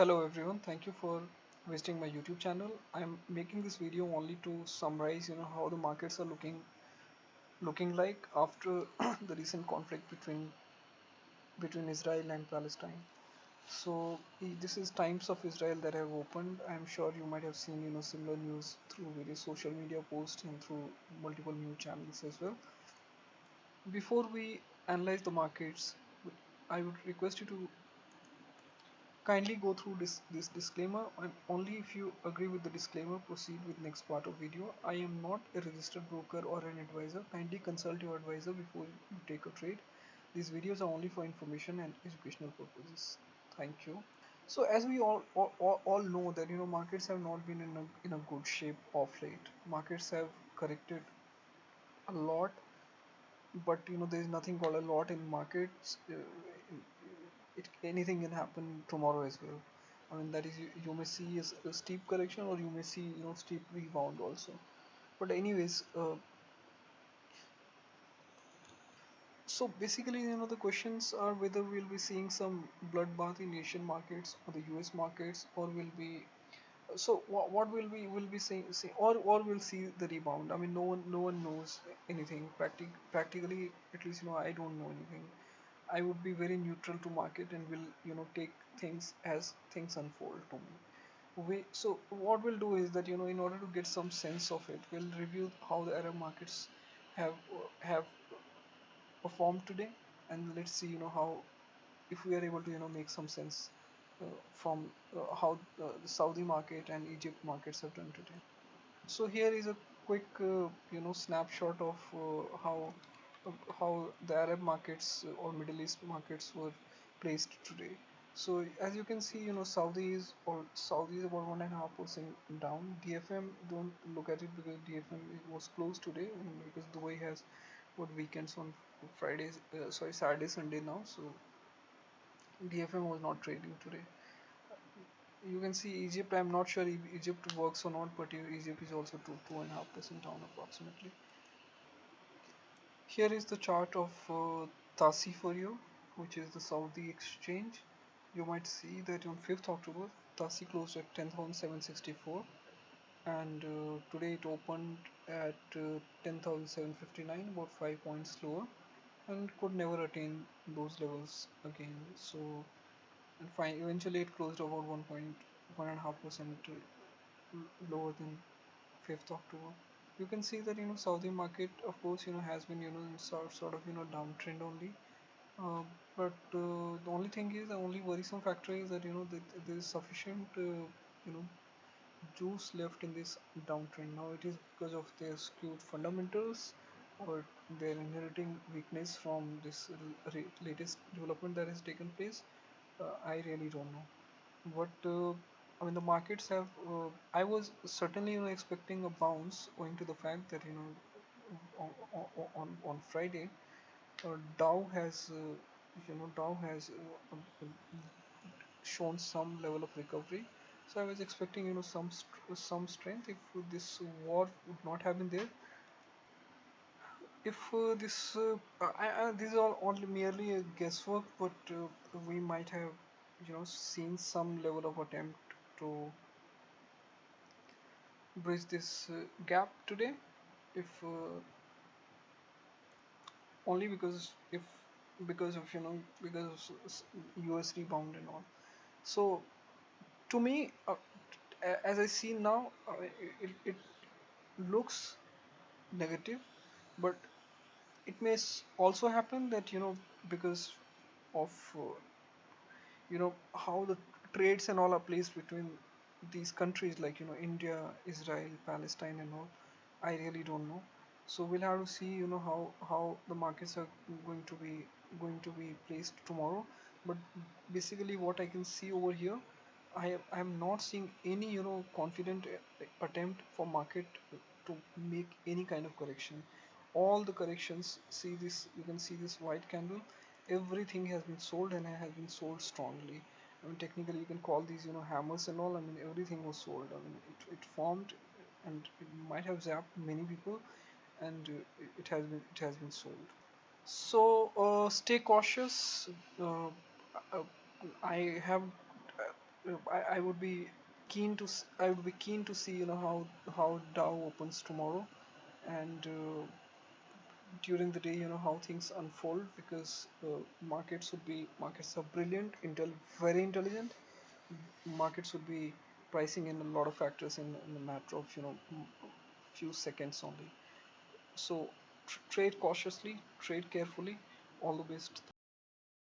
Hello everyone, thank you for visiting my YouTube channel. I'm making this video only to summarize, how the markets are looking like after the recent conflict between Israel and Palestine. So this is Times of Israel that have opened. I'm sure you might have seen, similar news through various social media posts and through multiple news channels as well. Before we analyze the markets, I would request you to kindly go through this disclaimer, and only if you agree with the disclaimer proceed with next part of video. I am not a registered broker or an advisor. Kindly consult your advisor before you take a trade. These videos are only for information and educational purposes. Thank you. So as we all know that markets have not been in a good shape of late. Markets have corrected a lot, but there is nothing called a lot in markets. Anything can happen tomorrow as well. I mean that is you may see a steep correction, or you may see steep rebound also. But anyways, so basically the questions are whether we'll be seeing some bloodbath in Asian markets or the US markets, or will be what will we will be seeing, or we'll see the rebound. I mean no one knows anything practically, at least I don't know anything. I would be very neutral to market and will take things as things unfold to me. So what we'll do is that in order to get some sense of it, we'll review how the Arab markets have performed today, and let's see how, if we are able to make some sense from how the Saudi market and Egypt markets have done today. So here is a quick snapshot of how the Arab markets or Middle East markets were placed today. So as you can see, Saudi is about 1.5% down. DFM, don't look at it because DFM was closed today, and because Dubai has what weekends on Fridays, sorry, Saturday, Sunday now. So DFM was not trading today. You can see Egypt. I'm not sure if Egypt works or not, but Egypt is also 2.5% down approximately. Here is the chart of TASI for you, which is the Saudi exchange. You might see that on 5th October, TASI closed at 10,764, and today it opened at 10,759, about 5 points lower, and could never attain those levels again. So, and fine, eventually it closed about 1.5% lower than 5th October. You can see that Saudi market, of course, has been in sort of downtrend only. But the only thing is, the only worrisome factor is that there is sufficient juice left in this downtrend. Now it is because of their skewed fundamentals, or they're inheriting weakness from this latest development that has taken place. I really don't know. But I mean, the markets have. I was certainly expecting a bounce, owing to the fact that on Friday, Dow has shown some level of recovery. So I was expecting some strength if this war would not have been there. If these are only merely a guesswork, but we might have seen some level of attempt to bridge this gap today, if only because of because of US rebound and all. So to me, as I see now, it looks negative, but it may also happen that because of how the trades and all are placed between these countries, like India, Israel, Palestine and all. I really don't know. So we'll have to see how the markets are going to be placed tomorrow. But basically what I can see over here, I'm not seeing any confident attempt for market to make any kind of correction. All the corrections, see this, you can see this white candle, everything has been sold, and has been sold strongly. I mean, technically you can call these hammers and all. I mean, everything was sold. I mean, it formed, and it might have zapped many people, and it has been sold. So stay cautious. uh, I have I would be I would be keen to see how Dow opens tomorrow, and during the day how things unfold, because markets are brilliant, very intelligent. Markets would be pricing in a lot of factors in a matter of few seconds only. So trade cautiously, trade carefully. All the best.